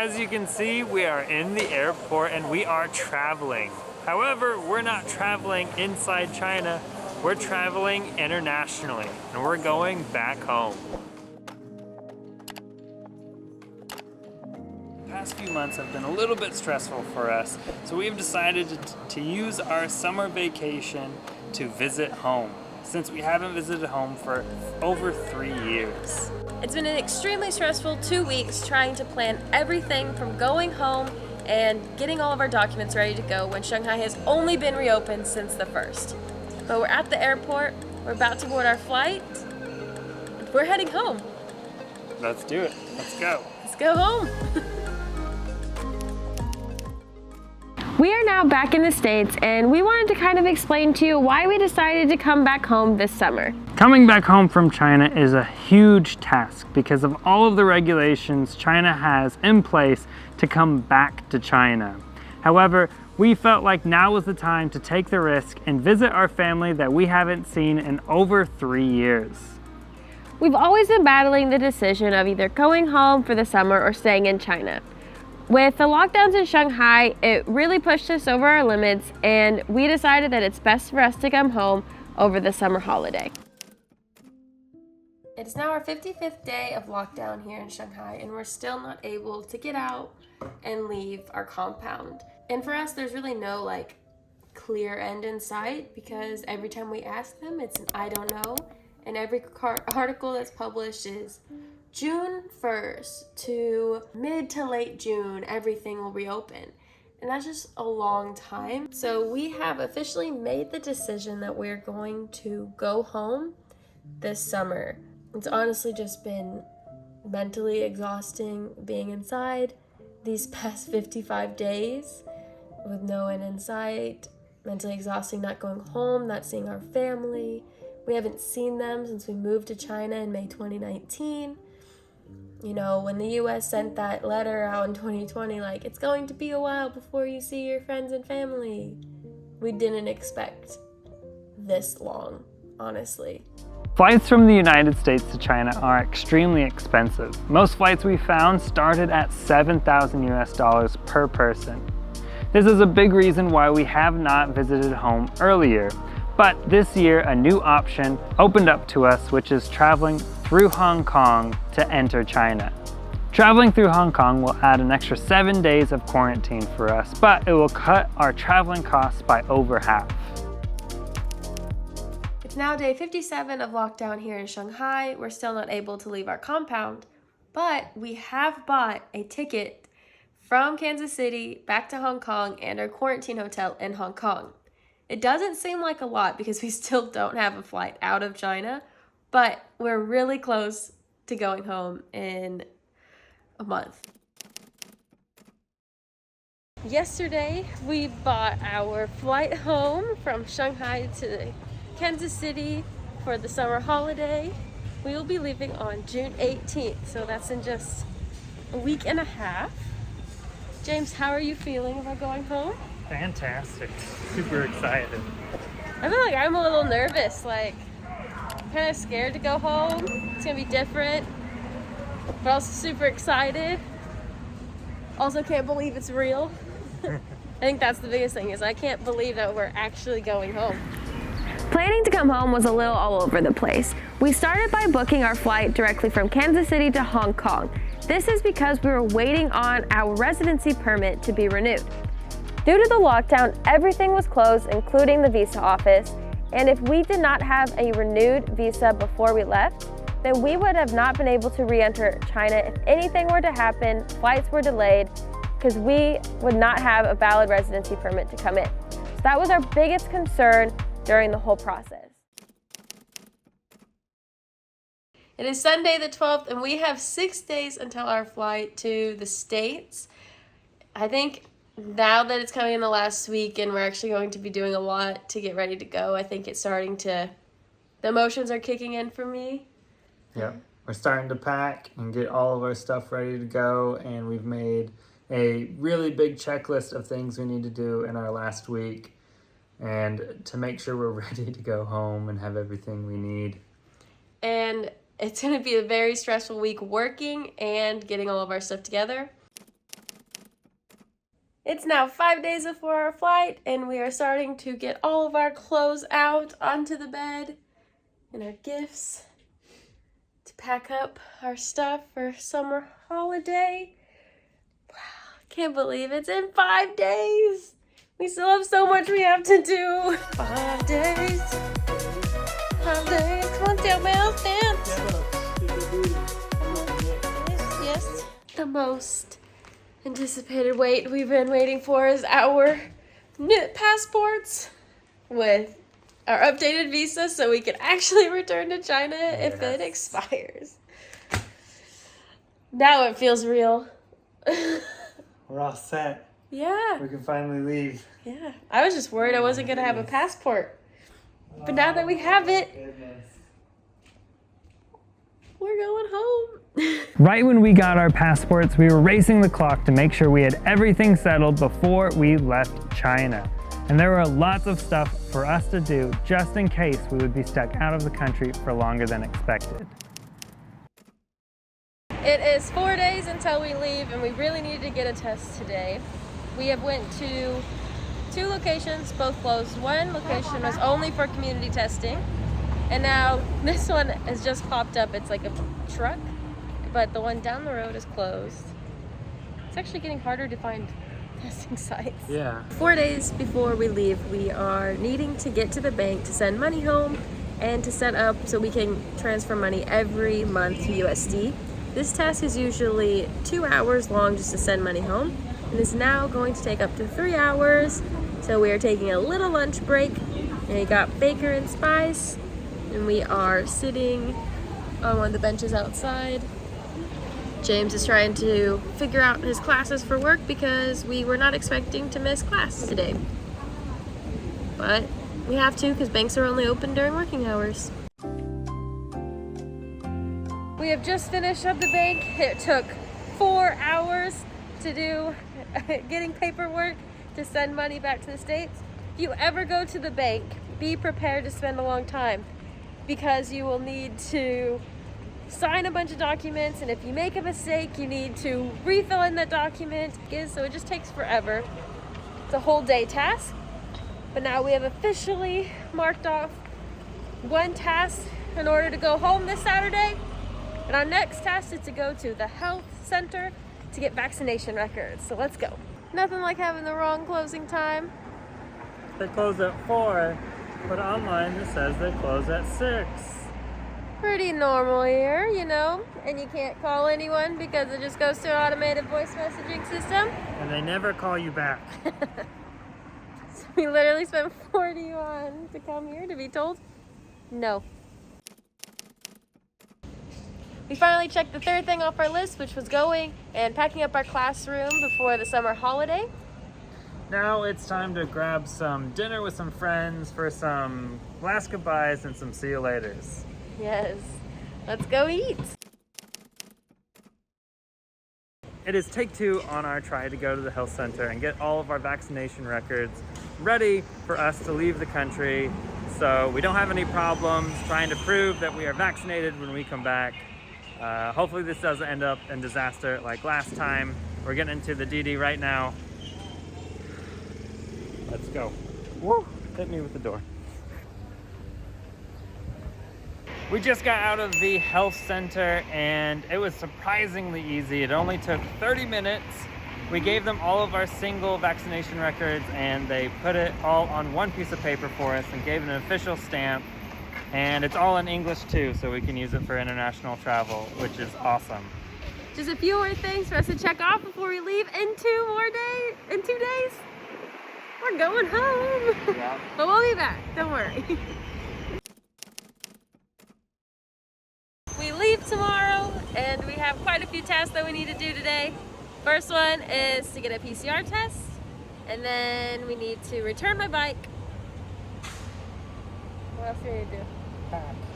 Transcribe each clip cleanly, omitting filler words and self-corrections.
as you can see, we are in the airport and we are traveling. However, we're not traveling inside China, we're traveling internationally and we're going back home. The past few months have been a little bit stressful for us, so we've decided to use our summer vacation to visit home, since we haven't visited home for over 3 years. It's been an extremely stressful 2 weeks trying to plan everything from going home and getting all of our documents ready to go when Shanghai has only been reopened since the 1st. But we're at the airport, we're about to board our flight, and we're heading home. Let's do it. Let's go. Let's go home. We are now back in the States, and we wanted to kind of explain to you why we decided to come back home this summer. Coming back home from China is a huge task because of all of the regulations China has in place to come back to China. However, we felt like now was the time to take the risk and visit our family that we haven't seen in over 3 years. We've always been battling the decision of either going home for the summer or staying in China. With the lockdowns in Shanghai, it really pushed us over our limits, and we decided that it's best for us to come home over the summer holiday. It's now our 55th day of lockdown here in Shanghai, and we're still not able to get out and leave our compound. And for us, there's really no clear end in sight, because every time we ask them, it's an I don't know, and every article that's published is June 1st to mid to late June, everything will reopen. And that's just a long time. So we have officially made the decision that we're going to go home this summer. It's honestly just been mentally exhausting being inside these past 55 days with no end in sight. Mentally exhausting not going home, not seeing our family. We haven't seen them since we moved to China in May 2019. You know, when the US sent that letter out in 2020, it's going to be a while before you see your friends and family. We didn't expect this long, honestly. Flights from the United States to China are extremely expensive. Most flights we found started at $7,000 US per person. This is a big reason why we have not visited home earlier. But this year, a new option opened up to us, which is traveling through Hong Kong to enter China. Traveling through Hong Kong will add an extra 7 days of quarantine for us, but it will cut our traveling costs by over half. It's now day 57 of lockdown here in Shanghai. We're still not able to leave our compound, but we have bought a ticket from Kansas City back to Hong Kong and our quarantine hotel in Hong Kong. It doesn't seem like a lot because we still don't have a flight out of China, but we're really close to going home in a month. Yesterday, we bought our flight home from Shanghai to Kansas City for the summer holiday. We will be leaving on June 18th, so that's in just a week and a half. James, how are you feeling about going home? Fantastic. Super excited. I feel like I'm a little nervous, kind of scared to go home. It's gonna be different, but also super excited. Also can't believe it's real. I think that's the biggest thing, is I can't believe that we're actually going home. Planning to come home was a little all over the place. We started by booking our flight directly from Kansas City to Hong Kong. This is because we were waiting on our residency permit to be renewed. Due to the lockdown, everything was closed, including the visa office, and if we did not have a renewed visa before we left, then we would have not been able to re-enter China if anything were to happen, flights were delayed, because we would not have a valid residency permit to come in. So that was our biggest concern during the whole process. It is Sunday the 12th, and we have 6 days until our flight to the States. I think now that it's coming in the last week and we're actually going to be doing a lot to get ready to go, I think it's starting to, the emotions are kicking in for me. Yeah, we're starting to pack and get all of our stuff ready to go, and we've made a really big checklist of things we need to do in our last week and to make sure we're ready to go home and have everything we need. And it's going to be a very stressful week working and getting all of our stuff together. It's now 5 days before our flight, and we are starting to get all of our clothes out onto the bed and our gifts to pack up our stuff for summer holiday. Wow, can't believe it's in 5 days. We still have so much we have to do. 5 days. 5 days. Come on, tailmail, dance. Yes. The most anticipated wait we've been waiting for is our new passports with our updated visa so we can actually return to China if it expires. Now it feels real. We're all set. Yeah. We can finally leave. Yeah. I was just worried I wasn't going to have a passport. But now that we have it, we're going home. Right when we got our passports, we were racing the clock to make sure we had everything settled before we left China. And there were lots of stuff for us to do just in case we would be stuck out of the country for longer than expected. It is 4 days until we leave, and we really needed to get a test today. We have went to 2 locations, both closed. One location was only for community testing, and now this one has just popped up. It's like a truck, but the one down the road is closed. It's actually getting harder to find testing sites. Yeah. 4 days before we leave, we are needing to get to the bank to send money home and to set up so we can transfer money every month to USD. This task is usually 2 hours long just to send money home, and is now going to take up to 3 hours. So we are taking a little lunch break, and we got Baker and Spice, and we are sitting on one of the benches outside. James is trying to figure out his classes for work because we were not expecting to miss class today. But we have to because banks are only open during working hours. We have just finished up the bank. It took 4 hours to do getting paperwork to send money back to the States. If you ever go to the bank, be prepared to spend a long time because you will need to sign a bunch of documents, and if you make a mistake, you need to refill in that document. So it just takes forever. It's a whole day task. But now we have officially marked off one task in order to go home this Saturday. And our next task is to go to the health center to get vaccination records. So let's go. Nothing like having the wrong closing time. They close at 4, but online it says they close at 6. Pretty normal here, you know, and you can't call anyone because it just goes to an automated voice messaging system. And they never call you back. So we literally spent 40 yuan to come here to be told no. We finally checked the third thing off our list, which was going and packing up our classroom before the summer holiday. Now it's time to grab some dinner with some friends for some last goodbyes and some see you laters. Yes, let's go eat. It is take 2 on our try to go to the health center and get all of our vaccination records ready for us to leave the country so we don't have any problems trying to prove that we are vaccinated when we come back. Hopefully this doesn't end up in disaster like last time. We're getting into the DD right now. Let's go. Woo! Hit me with the door. We just got out of the health center and it was surprisingly easy. It only took 30 minutes. We gave them all of our single vaccination records and they put it all on one piece of paper for us and gave an official stamp. And it's all in English too, so we can use it for international travel, which is awesome. Just a few more things for us to check off before we leave in 2 days. We're going home. Yeah. But we'll be back, don't worry. We leave tomorrow and we have quite a few tests that we need to do today. First one is to get a PCR test, and then we need to return my bike. What else do we need to do?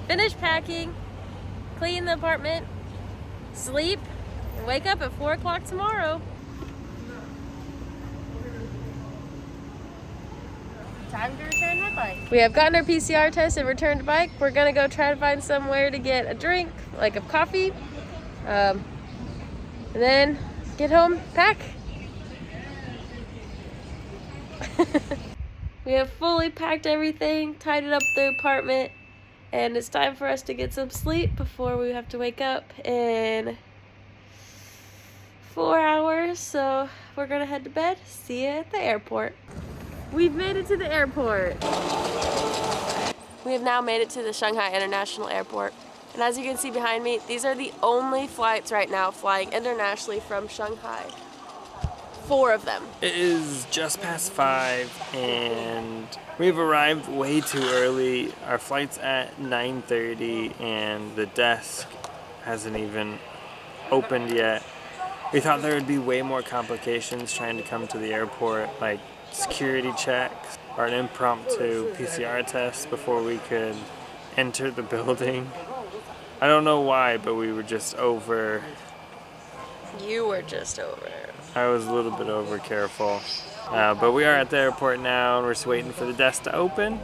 Finish packing, clean the apartment, sleep, and wake up at 4 o'clock tomorrow. Time to return my bike. We have gotten our PCR test and returned bike. We're gonna go try to find somewhere to get a drink, like a coffee, and then get home, pack. We have fully packed everything, tidied up the apartment, and it's time for us to get some sleep before we have to wake up in 4 hours. So we're gonna head to bed. See you at the airport. We've made it to the airport. We have now made it to the Shanghai International Airport. And as you can see behind me, these are the only flights right now flying internationally from Shanghai. 4 of them. It is just past 5 and we've arrived way too early. Our flight's at 9:30 and the desk hasn't even opened yet. We thought there would be way more complications trying to come to the airport, like security checks or an impromptu PCR test before we could enter the building. I don't know why, but we were just over. You were just over. I was a little bit over careful. But we are at the airport now and we're just waiting for the desk to open.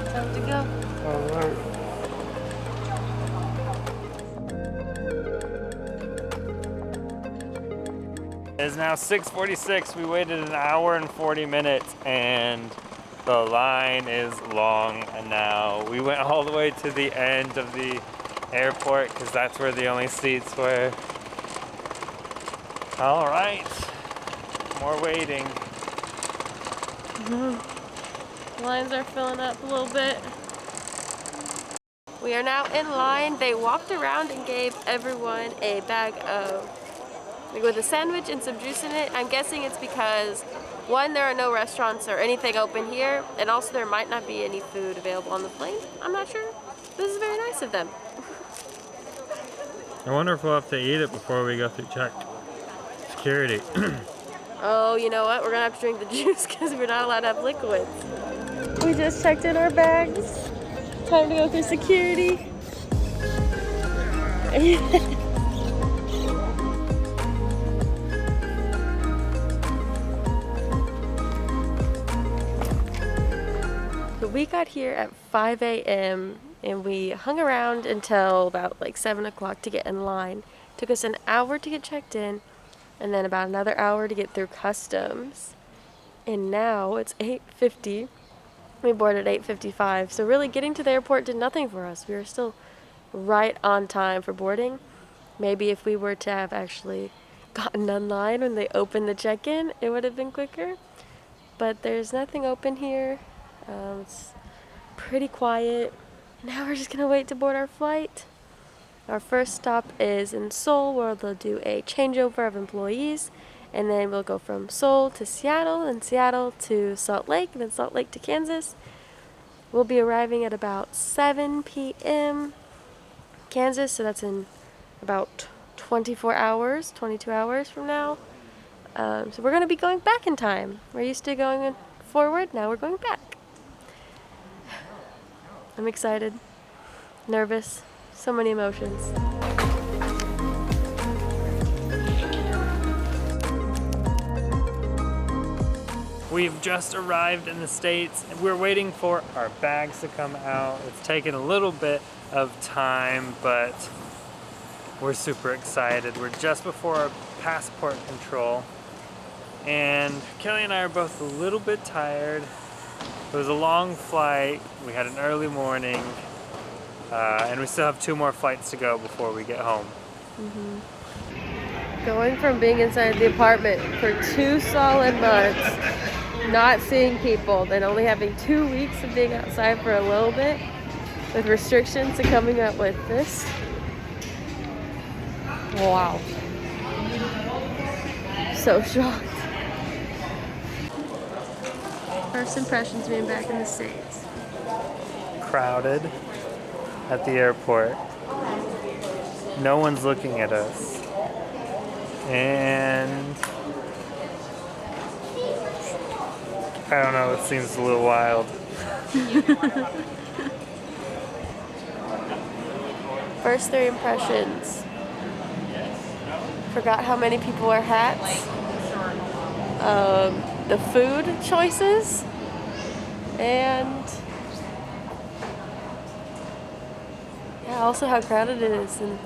Time to go. All right. It is now 6:46. We waited an hour and 40 minutes and the line is long, and now we went all the way to the end of the airport because that's where the only seats were. All right, more waiting. Lines are filling up a little bit. We are now in line. They walked around and gave everyone a bag of, with a sandwich and some juice in it. I'm guessing it's because, one, there are no restaurants or anything open here, and also there might not be any food available on the plane. I'm not sure. This is very nice of them. I wonder if we'll have to eat it before we go through check security. Oh, you know what? We're gonna have to drink the juice because we're not allowed to have liquids. We just checked in our bags. Time to go through security. So we got here at 5 a.m. and we hung around until about like 7 o'clock to get in line. Took us an hour to get checked in and then about another hour to get through customs. And now it's 8:50. We boarded at 8:55. So really getting to the airport did nothing for us. We were still right on time for boarding. Maybe if we were to have actually gotten online when they opened the check-in, it would have been quicker. But there's nothing open here. It's pretty quiet. Now we're just gonna wait to board our flight. Our first stop is in Seoul, where they'll do a changeover of employees, and then we'll go from Seoul to Seattle, and Seattle to Salt Lake, and then Salt Lake to Kansas. We'll be arriving at about 7 p.m. Kansas, so that's in about 22 hours from now. So we're gonna be going back in time. We're used to going forward, now we're going back. I'm excited, nervous, so many emotions. We've just arrived in the States and we're waiting for our bags to come out. It's taken a little bit of time, but we're super excited. We're just before our passport control and Kelly and I are both a little bit tired. It was a long flight. We had an early morning and we still have 2 more flights to go before we get home. Going from being inside the apartment for 2 solid months, not seeing people, then only having 2 weeks of being outside for a little bit with restrictions, to coming up with this. Wow. So shocked. First impressions being back in the States. Crowded at the airport. No one's looking at us. And I don't know, it seems a little wild. First 3 impressions. Forgot how many people wear hats. The food choices. And yeah, also how crowded it is and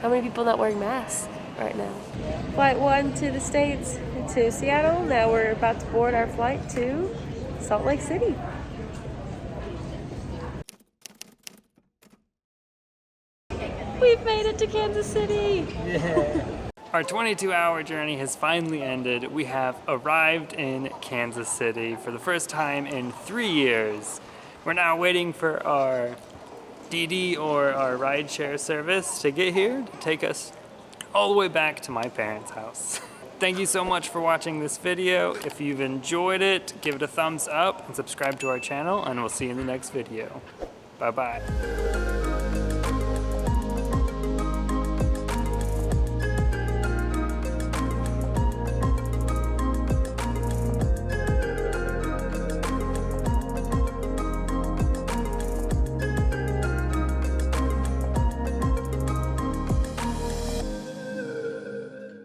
how many people not wearing masks. right now. Flight 1 to the States, to Seattle. Now we're about to board our flight to Salt Lake City. We've made it to Kansas City! Yeah. Our 22-hour journey has finally ended. We have arrived in Kansas City for the first time in 3 years. We're now waiting for our Didi or our rideshare service to get here to take us all the way back to my parents' house. Thank you so much for watching this video. If you've enjoyed it, give it a thumbs up and subscribe to our channel, and we'll see you in the next video. Bye-bye.